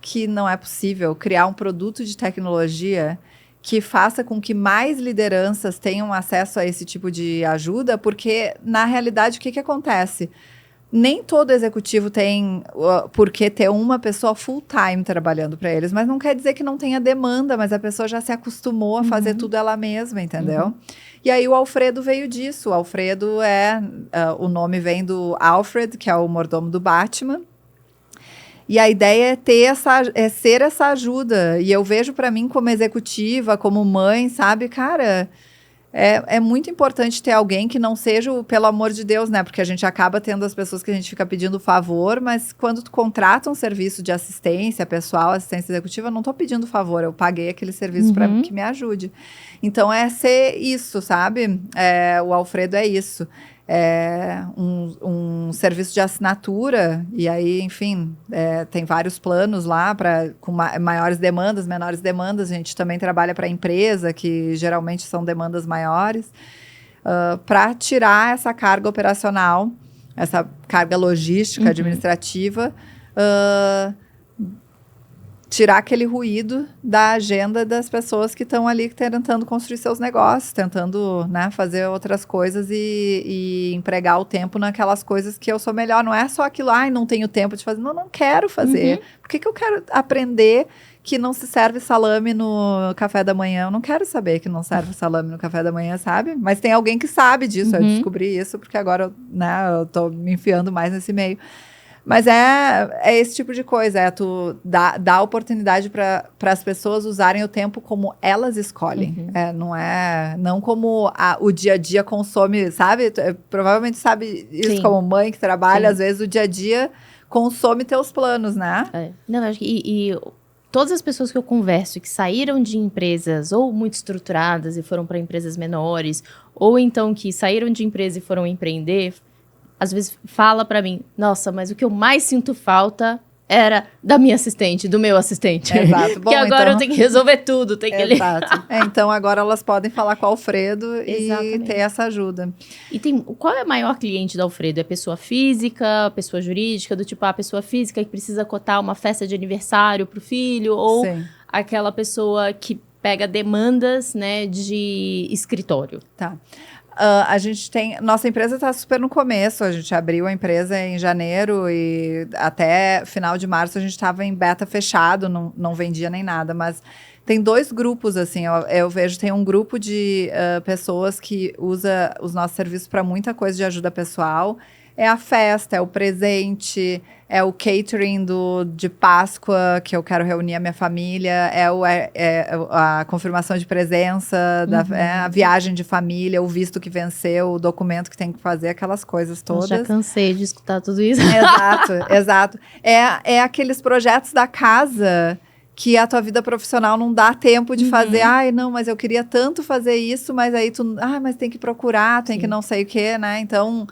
que não é possível criar um produto de tecnologia que faça com que mais lideranças tenham acesso a esse tipo de ajuda? Porque, na realidade, o que acontece? Nem todo executivo tem por que ter uma pessoa full-time trabalhando para eles, mas não quer dizer que não tenha demanda, mas a pessoa já se acostumou a fazer tudo ela mesma, entendeu? E aí o Alfredo veio disso. O Alfredo o nome vem do Alfred, que é o mordomo do Batman. E a ideia é ser essa ajuda. E eu vejo para mim como executiva, como mãe, sabe, cara... É muito importante ter alguém que não seja o pelo amor de Deus, né? Porque a gente acaba tendo as pessoas que a gente fica pedindo favor, mas quando tu contrata um serviço de assistência pessoal, assistência executiva, eu não tô pedindo favor, eu paguei aquele serviço para que me ajude. Então, ser isso, sabe? O Alfredo é isso. Um serviço de assinatura, e aí, enfim, tem vários planos lá com maiores demandas, menores demandas. A gente também trabalha para a empresa, que geralmente são demandas maiores, para tirar essa carga operacional, essa carga logística, administrativa, tirar aquele ruído da agenda das pessoas que estão ali tentando construir seus negócios, tentando, né, fazer outras coisas e empregar o tempo naquelas coisas que eu sou melhor. Não é só aquilo, não tenho tempo de fazer. Não quero fazer. Por que eu quero aprender que não se serve salame no café da manhã? Eu não quero saber que não serve salame no café da manhã, sabe? Mas tem alguém que sabe disso. Eu descobri isso porque agora eu tô me enfiando mais nesse meio. Mas é esse tipo de coisa, tu dá oportunidade para as pessoas usarem o tempo como elas escolhem. Não como o dia a dia consome, sabe? Provavelmente sabe isso como mãe que trabalha, às vezes o dia a dia consome teus planos, né? Não, acho que todas as pessoas que eu converso que saíram de empresas ou muito estruturadas e foram para empresas menores, ou então que saíram de empresa e foram empreender, às vezes fala pra mim, nossa, mas o que eu mais sinto falta era da minha assistente, do meu assistente. Exato. Bom, que agora eu tenho que resolver tudo. Exato. Então agora elas podem falar com o Alfredo e ter essa ajuda. E qual é o maior cliente do Alfredo? É pessoa física, pessoa jurídica, do tipo a pessoa física que precisa cotar uma festa de aniversário pro filho, ou aquela pessoa que pega demandas, né, de escritório? Tá. A gente tem... Nossa empresa está super no começo. A gente abriu a empresa em janeiro e até final de março a gente estava em beta fechado, não vendia nem nada, mas tem 2 grupos, assim, eu vejo, tem um grupo de pessoas que usa os nossos serviços para muita coisa de ajuda pessoal. É a festa, é o presente, é o catering de Páscoa, que eu quero reunir a minha família, a confirmação de presença, a viagem de família, o visto que venceu, o documento que tem que fazer, aquelas coisas todas. Eu já cansei de escutar tudo isso. Exato. É aqueles projetos da casa que a tua vida profissional não dá tempo de fazer. Ai, não, mas eu queria tanto fazer isso, mas aí mas tem que procurar, tem que não sei o quê, né? Então...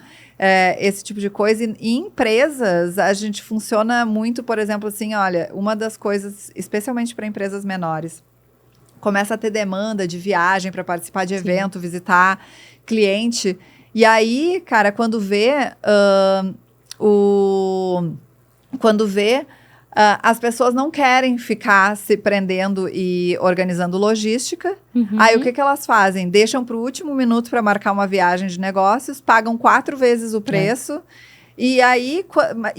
esse tipo de coisa. E em empresas, a gente funciona muito, por exemplo, assim, olha, uma das coisas, especialmente para empresas menores, começa a ter demanda de viagem para participar de evento, visitar cliente. E aí, cara, quando vê as pessoas não querem ficar se prendendo e organizando logística. Aí, o que elas fazem? Deixam para o último minuto para marcar uma viagem de negócios, pagam 4 vezes o preço. E aí,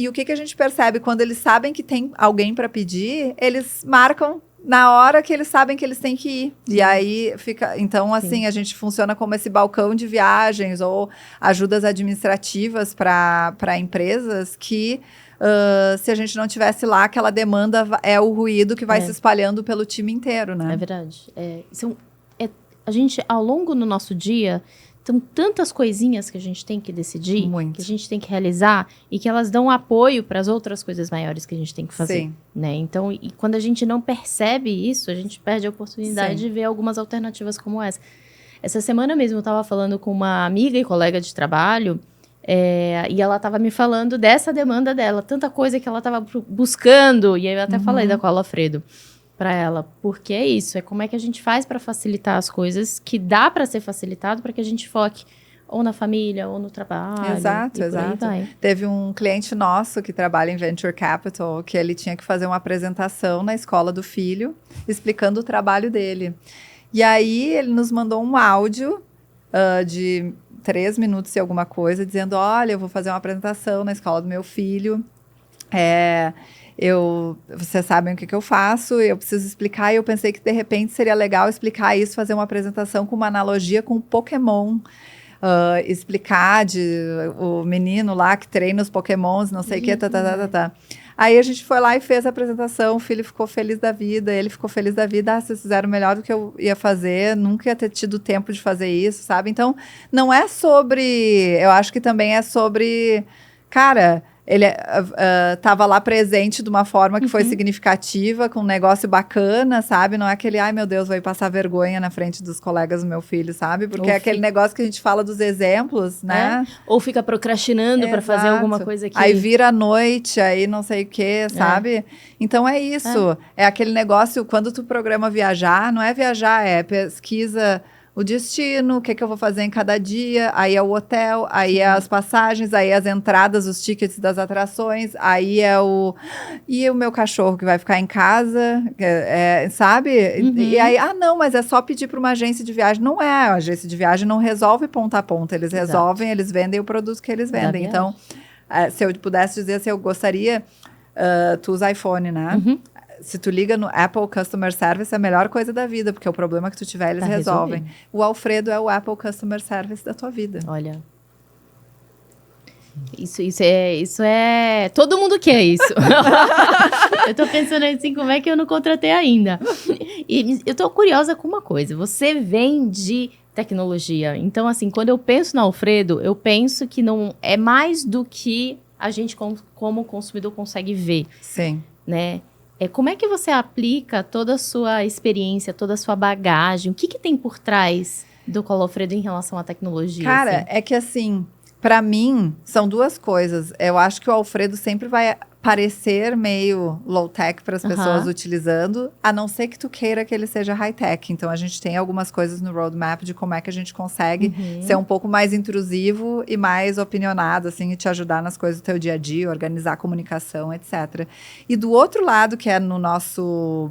o que a gente percebe? Quando eles sabem que tem alguém para pedir, eles marcam na hora que eles sabem que eles têm que ir. E aí, fica... Então, assim, a gente funciona como esse balcão de viagens ou ajudas administrativas para empresas que... se a gente não tivesse lá, aquela demanda é o ruído que vai se espalhando pelo time inteiro, né? É verdade. A gente, ao longo do nosso dia, tem tantas coisinhas que a gente tem que decidir, que a gente tem que realizar, e que elas dão apoio para as outras coisas maiores que a gente tem que fazer. Né? Então, e quando a gente não percebe isso, a gente perde a oportunidade de ver algumas alternativas como essa. Essa semana mesmo eu estava falando com uma amiga e colega de trabalho, e ela estava me falando dessa demanda dela, tanta coisa que ela estava buscando, e aí eu até falei da Cola Alfredo para ela, porque é isso, é como é que a gente faz para facilitar as coisas que dá para ser facilitado para que a gente foque ou na família ou no trabalho. Exato. Teve um cliente nosso que trabalha em Venture Capital que ele tinha que fazer uma apresentação na escola do filho, explicando o trabalho dele. E aí ele nos mandou um áudio de 3 minutos e alguma coisa, dizendo, olha, eu vou fazer uma apresentação na escola do meu filho, vocês sabem o que eu faço, eu preciso explicar, e eu pensei que, de repente, seria legal explicar isso, fazer uma apresentação com uma analogia com o Pokémon, explicar o menino lá que treina os Pokémons, não sei o que, Aí a gente foi lá e fez a apresentação, o filho ficou feliz da vida, ele ficou feliz da vida, vocês fizeram melhor do que eu ia fazer, nunca ia ter tido tempo de fazer isso, sabe? Então, não é sobre... Eu acho que também é sobre... Cara, ele estava lá presente de uma forma que foi significativa, com um negócio bacana, sabe? Não é aquele, ai meu Deus, vai passar vergonha na frente dos colegas do meu filho, sabe? Porque é aquele negócio que a gente fala dos exemplos, né? Ou fica procrastinando para fazer alguma coisa que... Aí vira a noite, aí não sei o que, sabe? Então é isso. É aquele negócio, quando tu programa viajar, não é viajar, é pesquisa... O destino, o que eu vou fazer em cada dia, aí é o hotel, aí é as passagens, aí as entradas, os tickets das atrações, aí e o meu cachorro que vai ficar em casa, sabe? E aí, não, mas é só pedir para uma agência de viagem. Não é, a agência de viagem não resolve ponta a ponta, eles resolvem, eles vendem o produto que eles vendem. Então, se eu pudesse dizer, se eu gostaria, tu usa iPhone, né? Se tu liga no Apple Customer Service, é a melhor coisa da vida, porque o problema que tu tiver, eles resolvem. O Alfredo é o Apple Customer Service da tua vida. Olha. Isso é... Todo mundo quer isso. Eu tô pensando assim, como é que eu não contratei ainda? E eu tô curiosa com uma coisa. Você vem de tecnologia. Então, assim, quando eu penso no Alfredo, eu penso que não é mais do que a gente, como consumidor, consegue ver. Sim. Né? Como é que você aplica toda a sua experiência, toda a sua bagagem? O que tem por trás do Cola Alfredo em relação à tecnologia? Cara, assim? é que assim, para mim, são 2 coisas. Eu acho que o Alfredo sempre vai parecer meio low-tech para as pessoas utilizando, a não ser que tu queira que ele seja high-tech. Então, a gente tem algumas coisas no roadmap de como é que a gente consegue ser um pouco mais intrusivo e mais opinionado, assim, e te ajudar nas coisas do teu dia a dia, organizar a comunicação, etc. E do outro lado, que é no nosso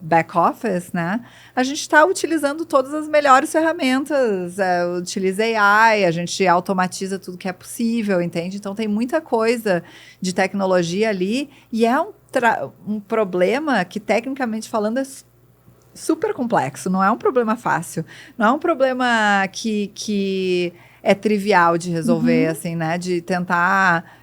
back office, né? A gente está utilizando todas as melhores ferramentas, utiliza AI, a gente automatiza tudo que é possível, entende? Então tem muita coisa de tecnologia ali e é um problema que, tecnicamente falando, é super complexo, não é um problema fácil, não é um problema que é trivial de resolver, assim, né? De tentar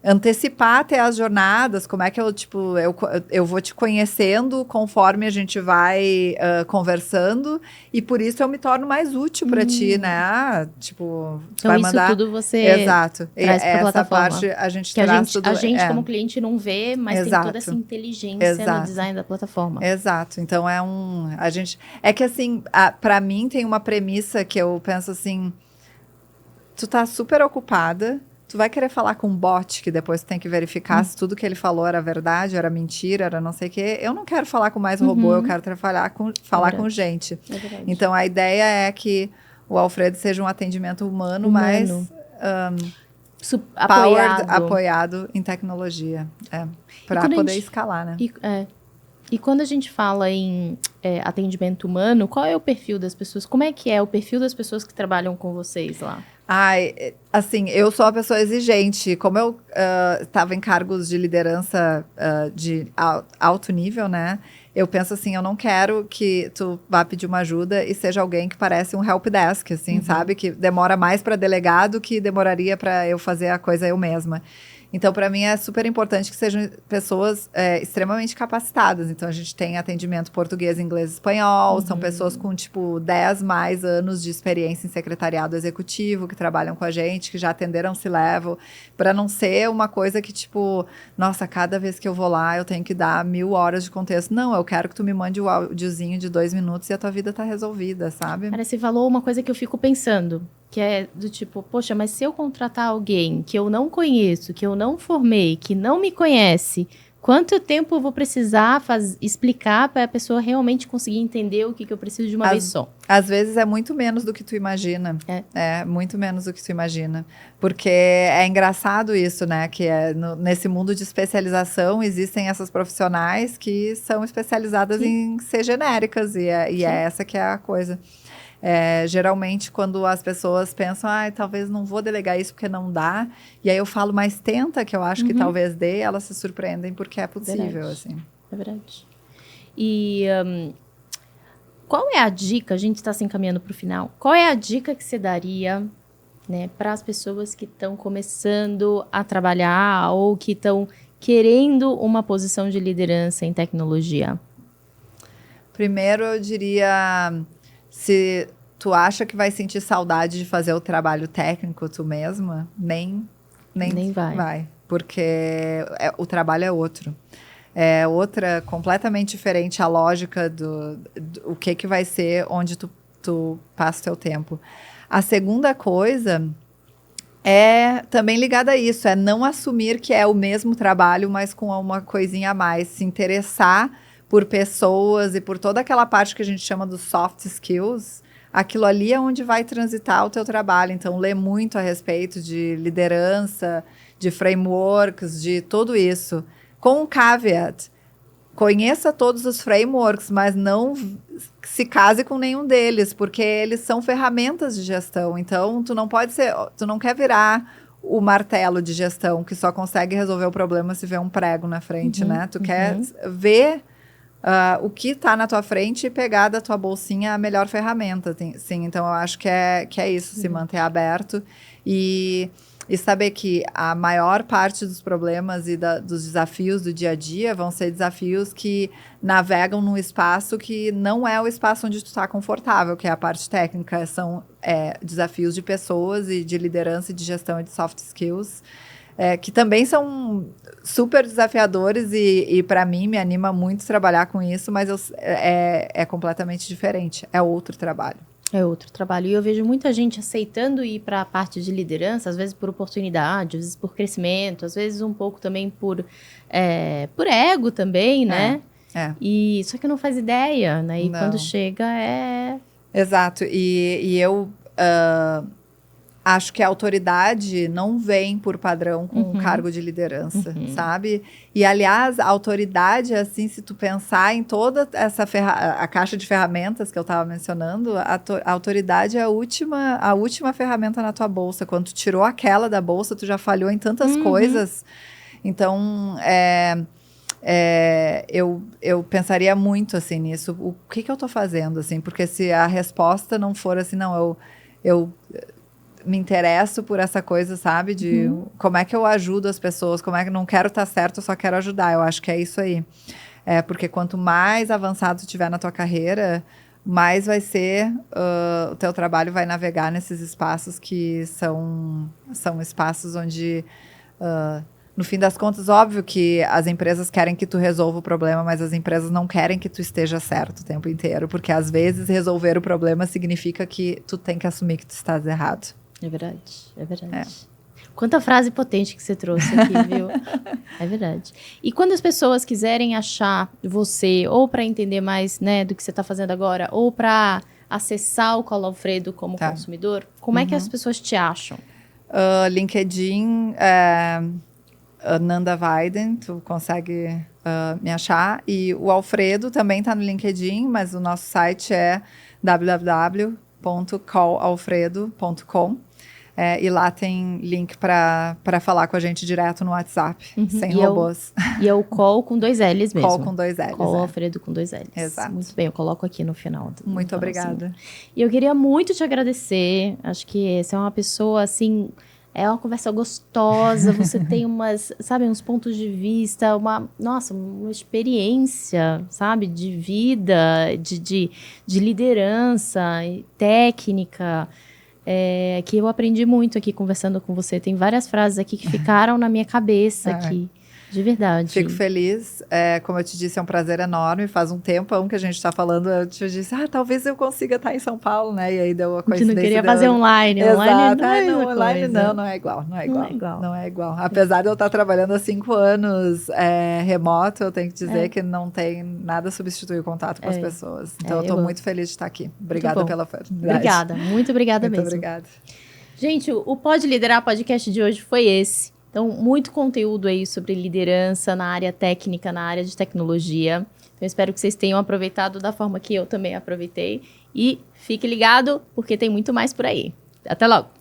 antecipar até as jornadas, como é que eu vou te conhecendo conforme a gente vai conversando, e por isso eu me torno mais útil para ti, né? Tipo, tu Então vai isso mandar... tudo você Exato. traz para a Essa plataforma. parte a gente que traz tudo... a gente como cliente não vê, mas tem toda essa inteligência no design da plataforma. Exato. Então é que assim, para mim tem uma premissa que eu penso assim, tu tá super ocupada, tu vai querer falar com um bot que depois tu tem que verificar se tudo que ele falou era verdade, era mentira, era não sei o quê. Eu não quero falar com mais robô, eu quero falar com gente. É verdade. Então a ideia é que o Alfredo seja um atendimento humano. Mas apoiado em tecnologia, para poder escalar, né? E quando a gente fala em atendimento humano, qual é o perfil das pessoas? Como é que é o perfil das pessoas que trabalham com vocês lá? Assim, eu sou uma pessoa exigente. Como eu estava em cargos de liderança de alto nível, né? Eu penso assim, eu não quero que tu vá pedir uma ajuda e seja alguém que parece um help desk, assim, sabe? Que demora mais para delegar do que demoraria para eu fazer a coisa eu mesma. Então, para mim, é super importante que sejam pessoas extremamente capacitadas. Então, a gente tem atendimento português, inglês e espanhol. São pessoas com, 10 mais anos de experiência em secretariado executivo, que trabalham com a gente, que já atenderam C-Level. Para não ser uma coisa que, nossa, cada vez que eu vou lá, eu tenho que dar 1000 horas de contexto. Não, eu quero que tu me mande o áudiozinho de 2 minutos e a tua vida tá resolvida, sabe? Cara, você falou uma coisa que eu fico pensando. Que é do tipo, poxa, mas se eu contratar alguém que eu não conheço, que eu não formei, que não me conhece, quanto tempo eu vou precisar explicar para a pessoa realmente conseguir entender o que eu preciso de uma vez só? Às vezes é muito menos do que tu imagina. É muito menos do que tu imagina. Porque é engraçado isso, né? Que nesse mundo de especialização existem essas profissionais que são especializadas em ser genéricas. E é essa que é a coisa. Geralmente, quando as pessoas pensam, talvez não vou delegar isso porque não dá, e aí eu falo, mas tenta, que eu acho que talvez dê, elas se surpreendem porque é possível, assim. É verdade. E qual é a dica, a gente está se encaminhando para o final, qual é a dica que você daria, né, para as pessoas que estão começando a trabalhar ou que estão querendo uma posição de liderança em tecnologia? Primeiro, eu diria... Se tu acha que vai sentir saudade de fazer o trabalho técnico tu mesma, nem vai. Porque o trabalho é outro. É outra, completamente diferente a lógica do o que vai ser onde tu passa o teu tempo. A segunda coisa é também ligada a isso, é não assumir que é o mesmo trabalho, mas com uma coisinha a mais. Se interessar por pessoas e por toda aquela parte que a gente chama dos soft skills, aquilo ali é onde vai transitar o teu trabalho. Então, lê muito a respeito de liderança, de frameworks, de tudo isso. Com um caveat, conheça todos os frameworks, mas não se case com nenhum deles, porque eles são ferramentas de gestão. Então, tu não quer virar o martelo de gestão que só consegue resolver o problema se vê um prego na frente, né? Tu quer ver o que está na tua frente e pegar da tua bolsinha a melhor ferramenta. Sim, então eu acho que é isso, se manter aberto e saber que a maior parte dos problemas e dos desafios do dia a dia vão ser desafios que navegam num espaço que não é o espaço onde tu está confortável, que é a parte técnica. São desafios de pessoas e de liderança e de gestão e de soft skills, que também são super desafiadores e para mim me anima muito trabalhar com isso, mas é completamente diferente, é outro trabalho. É outro trabalho. E eu vejo muita gente aceitando ir para a parte de liderança, às vezes por oportunidade, às vezes por crescimento, às vezes um pouco também por ego também, né? E só que não faz ideia, né? E quando chega Exato. E eu... acho que a autoridade não vem por padrão com um cargo de liderança, sabe? E, aliás, a autoridade, assim, se tu pensar em toda essa a caixa de ferramentas que eu estava mencionando, a autoridade é a última ferramenta na tua bolsa. Quando tu tirou aquela da bolsa, tu já falhou em tantas coisas. Então, eu pensaria muito, assim, nisso. O que eu estou fazendo, assim? Porque se a resposta não for assim, não, eu me interesso por essa coisa, sabe? De como é que eu ajudo as pessoas, como é que não quero estar certo, eu só quero ajudar. Eu acho que é isso aí. Porque quanto mais avançado tu tiver na tua carreira, mais vai ser, o teu trabalho vai navegar nesses espaços que são espaços onde, no fim das contas, óbvio que as empresas querem que tu resolva o problema, mas as empresas não querem que tu esteja certo o tempo inteiro, porque às vezes resolver o problema significa que tu tem que assumir que tu estás errado. É verdade, é verdade. Quanta frase potente que você trouxe aqui, viu? É verdade. E quando as pessoas quiserem achar você, ou para entender mais, né, do que você está fazendo agora, ou para acessar o Colo Alfredo como consumidor, como é que as pessoas te acham? LinkedIn, Nanda Weiden, tu consegue me achar. E o Alfredo também está no LinkedIn, mas o nosso site é www.callalfredo.com. E lá tem link para falar com a gente direto no WhatsApp, sem robôs. E é o call com 2 L's mesmo. Call com 2 L's. Call Alfredo com 2 L's. Exato. Muito bem, eu coloco aqui no final. Muito obrigada. E eu queria muito te agradecer. Acho que você é uma pessoa, assim, é uma conversa gostosa. Você tem uns pontos de vista, uma experiência, sabe, de vida, de liderança, técnica. Que eu aprendi muito aqui conversando com você. Tem várias frases aqui que ficaram na minha cabeça aqui. De verdade. Fico feliz. Como eu te disse, é um prazer enorme. Faz um tempão que a gente está falando. Eu te disse, talvez eu consiga estar em São Paulo, né? E aí deu a coincidência. A gente não queria fazer online. Exato. Online não é igual. Não é igual. Apesar de eu estar trabalhando há 5 anos remoto, eu tenho que dizer que não tem nada a substituir o contato com as pessoas. Então, eu estou muito feliz de estar aqui. Obrigada pela oportunidade. Obrigada. Muito obrigada mesmo. Muito obrigada. Gente, o Pode Liderar podcast de hoje foi esse. Então, muito conteúdo aí sobre liderança na área técnica, na área de tecnologia. Então, espero que vocês tenham aproveitado da forma que eu também aproveitei. E fique ligado, porque tem muito mais por aí. Até logo!